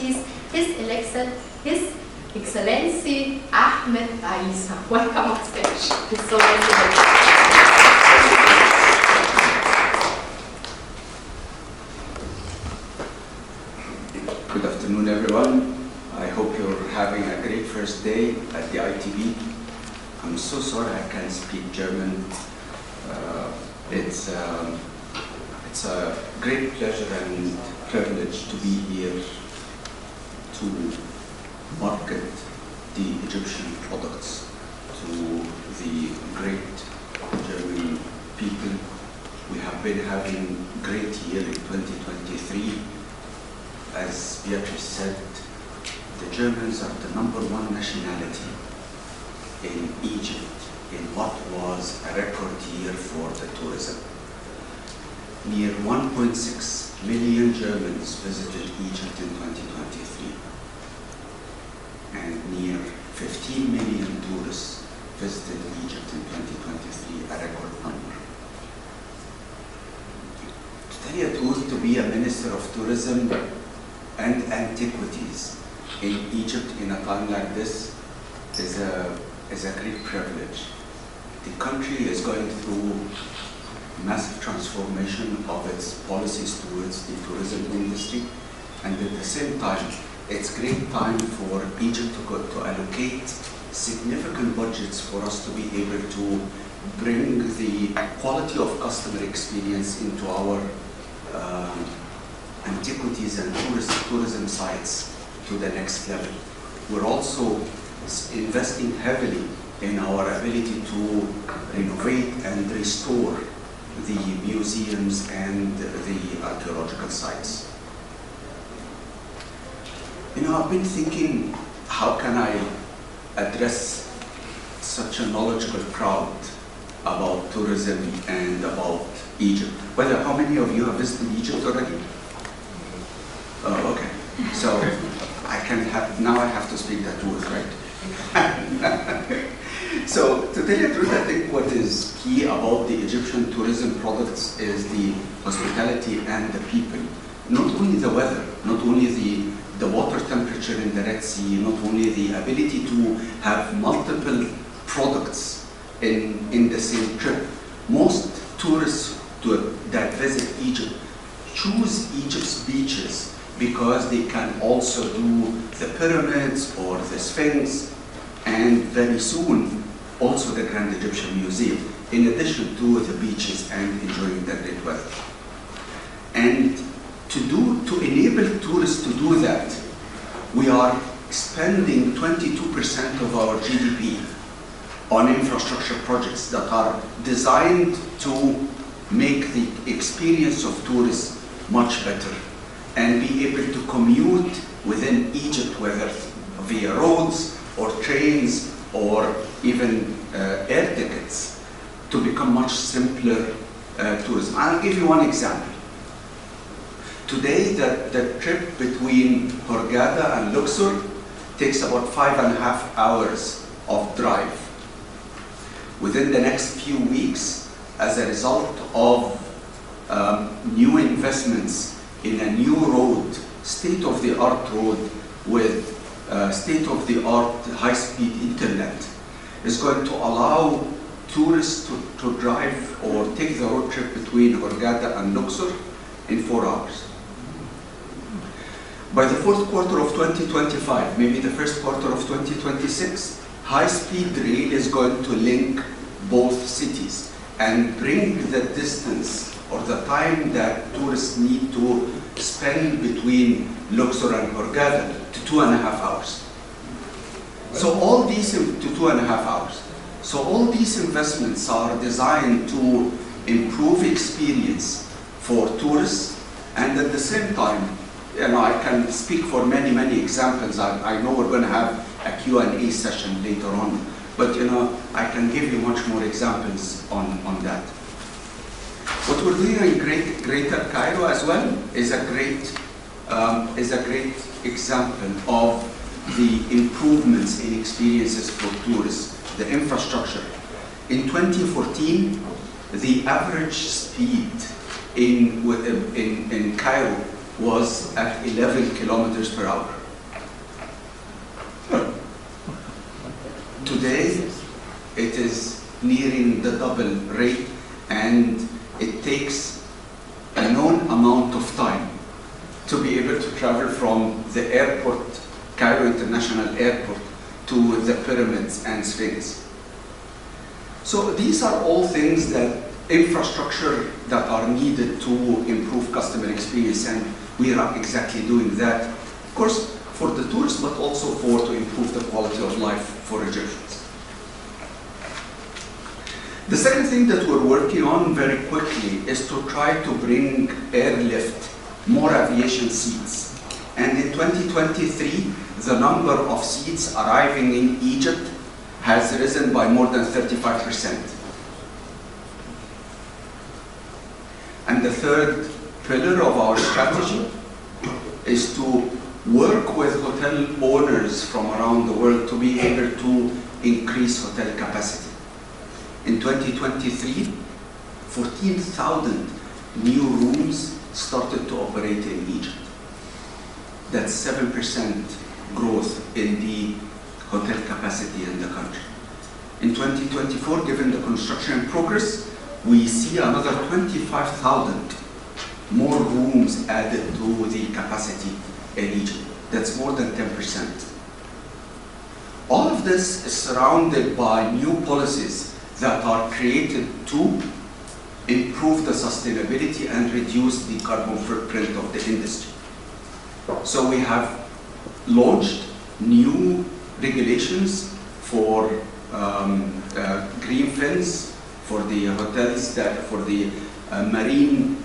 Excellencies, His Excellency Ahmeda Issy. Welcome on stage. It's so nice to meet you. Good afternoon, everyone. I hope you're having a great first day at the ITB. I'm so sorry I can't speak German. It's a great pleasure and privilege to be here to market the Egyptian products to the great German people. We have been having a great year in 2023. As Beatrice said, the Germans are the #1 nationality in Egypt in what was a record year for the tourism. Near 1.6 million Germans visited Egypt in 2023, and near 15 million tourists visited Egypt in 2023, a record number. To tell you the truth, to be a Minister of Tourism and Antiquities in Egypt in a time like this is a great privilege. The country is going through massive transformation of its policies towards the tourism industry, and at the same time, it's great time for Egypt to allocate significant budgets for us to be able to bring the quality of customer experience into our antiquities and tourism sites to the next level. We're also investing heavily in our ability to renovate and restore the museums and the archaeological sites. You know, I've been thinking, how can I address such a knowledgeable crowd about tourism and about Egypt? How many of you have visited Egypt already? Oh, okay. So now I have to speak the truth, right? So to tell you the truth, I think what is key about the Egyptian tourism products is the hospitality and the people. Not only the weather, not only the water temperature in the Red Sea, not only the ability to have multiple products in the same trip. Most tourists that visit Egypt choose Egypt's beaches because they can also do the pyramids or the Sphinx, and very soon also the Grand Egyptian Museum, in addition to the beaches and enjoying the great weather. And to enable tourists to do that, we are spending 22% of our GDP on infrastructure projects that are designed to make the experience of tourists much better and be able to commute within Egypt, whether via roads or trains or even air tickets, to become much simpler tourism. I'll give you one example. Today, the trip between Hurghada and Luxor takes about 5.5 hours of drive. Within the next few weeks, as a result of new investments in a new road, state-of-the-art road with state-of-the-art high-speed internet, is going to allow tourists to drive or take the road trip between Hurghada and Luxor in 4 hours. By the fourth quarter of 2025, maybe the first quarter of 2026, high-speed rail is going to link both cities and bring the distance or the time that tourists need to spend between Luxor and Hurghada to 2.5 hours. So all these to 2.5 hours. So all these investments are designed to improve experience for tourists, and at the same time, you know, I can speak for many examples. I know we're going to have a Q&A session later on, but you know, I can give you much more examples on that. What we're doing in Greater Cairo as well is a great example of the improvements in experiences for tourists, the infrastructure. In 2014, the average speed in Cairo was at 11 kilometers per hour. nearing the double rate, and it takes a known amount of time to be able to travel from the airport, Cairo International Airport, to the pyramids and Sphinx. So these are all things that infrastructure that are needed to improve customer experience, and we are exactly doing that, of course, for the tourists, but also to improve the quality of life for Egyptians. The second thing that we're working on very quickly is to try to bring airlift, more aviation seats. And in 2023, the number of seats arriving in Egypt has risen by more than 35%. And the third pillar of our strategy is to work with hotel owners from around the world to be able to increase hotel capacity. In 2023, 14,000 new rooms started to operate in Egypt. That's 7% growth in the hotel capacity in the country. In 2024, given the construction progress, we see another 25,000 more rooms added to the capacity in Egypt. That's more than 10%. All of this is surrounded by new policies that are created to improve the sustainability and reduce the carbon footprint of the industry. So we have launched new regulations for green fins, for the hotels, for the marine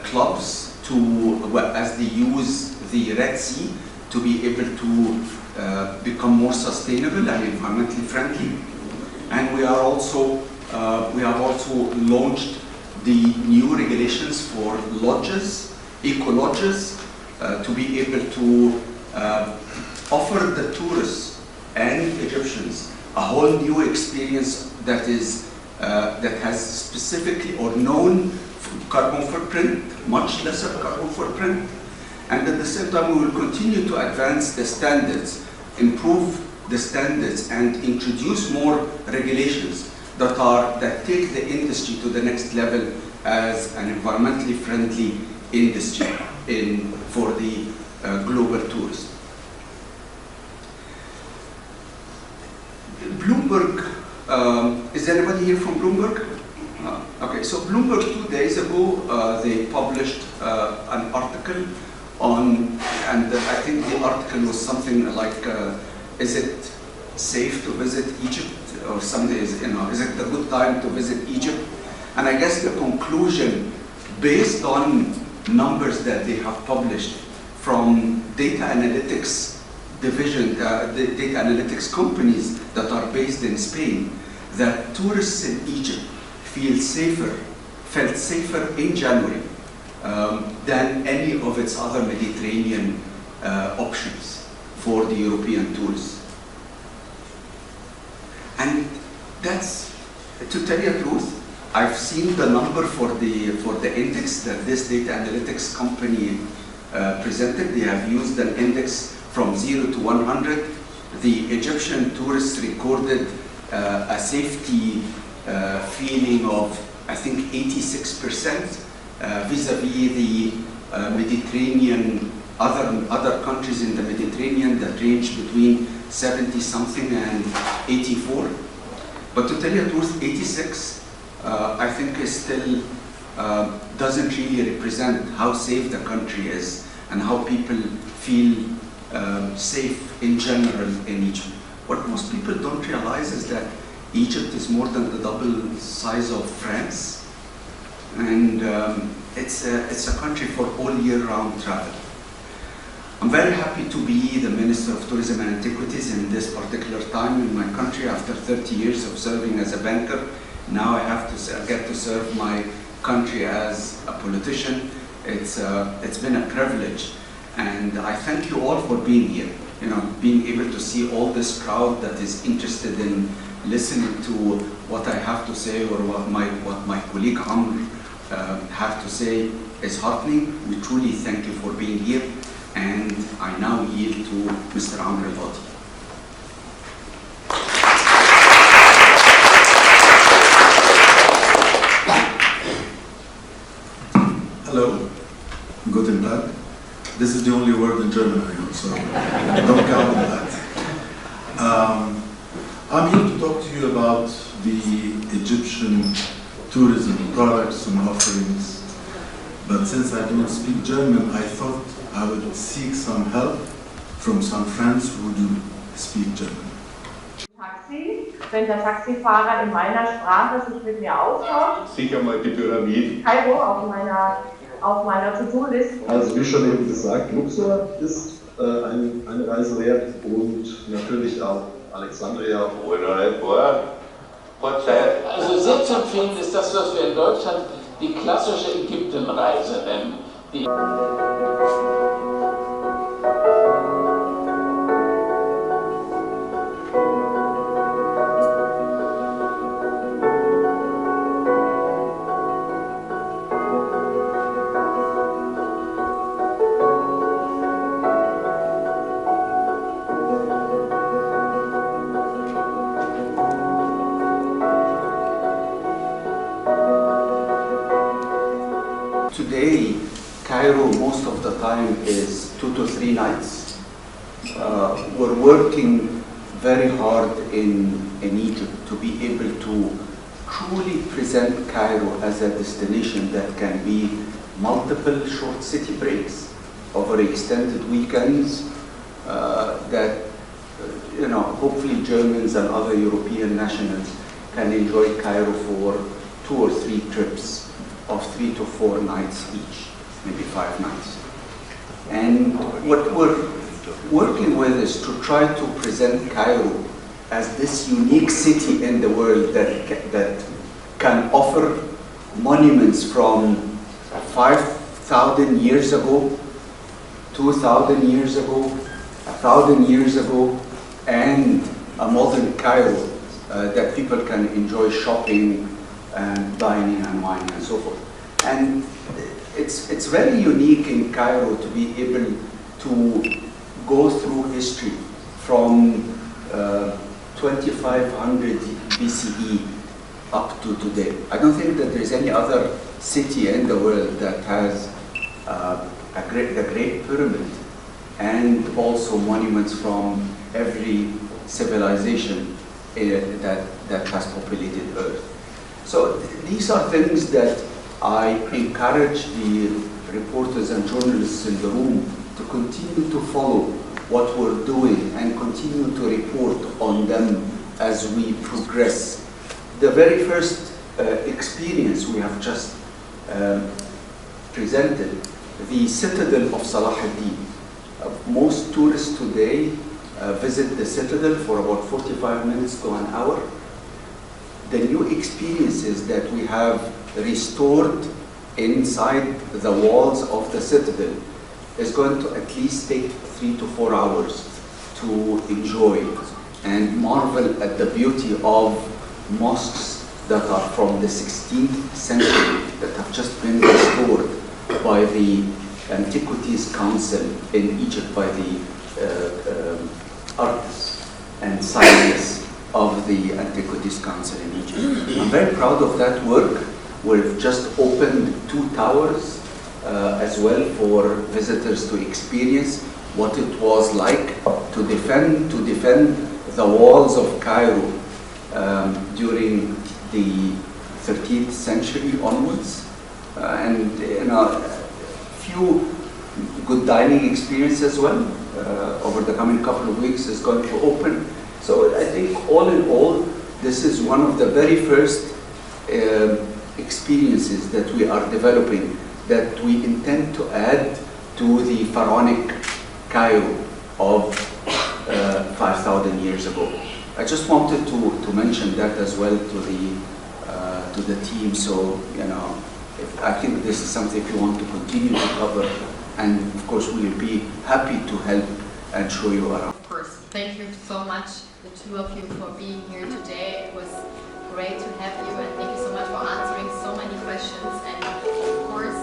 clubs as they use the Red Sea to be able to become more sustainable and environmentally friendly. And we have also launched the new regulations for lodges, eco-lodges, to be able to offer the tourists and Egyptians a whole new experience that has specifically or known carbon footprint, much lesser carbon footprint, and at the same time we will continue to advance the standards, improve the standards, and introduce more regulations that take the industry to the next level as an environmentally friendly industry for the global tourist. Bloomberg, is anybody here from Bloomberg? Okay, so Bloomberg 2 days ago, they published an article on, and I think the article was something like, is it safe to visit Egypt? Or something, is it a good time to visit Egypt? And I guess the conclusion, based on numbers that they have published from data analytics division, the data analytics companies that are based in Spain, that tourists in Egypt felt safer in January than any of its other Mediterranean options for the European tourists. And that's, to tell you the truth, I've seen the number for the index that this data analytics company presented. They have used an index from 0 to 100. The Egyptian tourists recorded a safety feeling of, I think, 86% vis-a-vis the Mediterranean, other countries in the Mediterranean that range between 70-something and 84. But to tell you the truth, 86, I think is still, doesn't really represent how safe the country is and how people feel safe in general in Egypt. What most people don't realize is that Egypt is more than the double size of France, and it's a country for all year-round travel. I'm very happy to be the Minister of Tourism and Antiquities in this particular time in my country after 30 years of serving as a banker. Now I get to serve my country as a politician. It's been a privilege, and I thank you all for being here. Being able to see all this crowd that is interested in listening to what I have to say or what my colleague Amr have to say is heartening. We truly thank you for being here. And I now yield to Mr. Amr al-Hadi. This is the only word in German I know, so don't count on that. I'm here to talk to you about the Egyptian tourism products and offerings. But since I don't speak German, I thought I would seek some help from some friends who do speak German. Taxi, wenn der Taxifahrer in meiner Sprache sich mit mir austauscht. Sicher mal die Pyramide. Kairo auf meiner To-Do-Liste. Also wie schon eben gesagt, Luxor ist eine Reise wert und natürlich auch Alexandria. Also sehr zu empfehlen ist das, was wir in Deutschland die klassische Ägyptenreise nennen. Today, Cairo, most of the time, is 2 to 3 nights. We're working very hard in Egypt to be able to truly present Cairo as a destination that can be multiple short city breaks over extended weekends that, hopefully Germans and other European nationals can enjoy Cairo for 2 or 3 trips of 3 to 4 nights each, maybe 5 nights. And what we're working with is to try to present Cairo as this unique city in the world that can offer monuments from 5,000 years ago, 2,000 years ago, 1,000 years ago, and a modern Cairo that people can enjoy shopping and dining and wine and so forth. And it's very unique in Cairo to be able to go through history from 2500 BCE up to today. I don't think that there's any other city in the world that has the Great Pyramid and also monuments from every civilization that has populated Earth. So these are things that I encourage the reporters and journalists in the room to continue to follow what we're doing and continue to report on them as we progress. The very first experience we have just presented, the citadel of Salah ad-Din. Most tourists today visit the citadel for about 45 minutes to an hour. The new experiences that we have restored inside the walls of the citadel is going to at least take 3 to 4 hours to enjoy and marvel at the beauty of mosques that are from the 16th century that have just been restored by the Antiquities Council in Egypt, by the artists and scientists of the Antiquities Council in Egypt. I'm very proud of that work. We've just opened 2 towers as well for visitors to experience what it was like to defend the walls of Cairo during the 13th century onwards. And a few good dining experiences as well over the coming couple of weeks is going to open. So I think all in all, this is one of the very first experiences that we are developing that we intend to add to the pharaonic Cairo of 5,000 years ago. I just wanted to mention that as well to the team. So I think this is something if you want to continue to cover, and of course we will be happy to help and show you around. Of course, thank you so much, the two of you, for being here today. It was great to have you, and thank you so much for answering so many questions. And of course,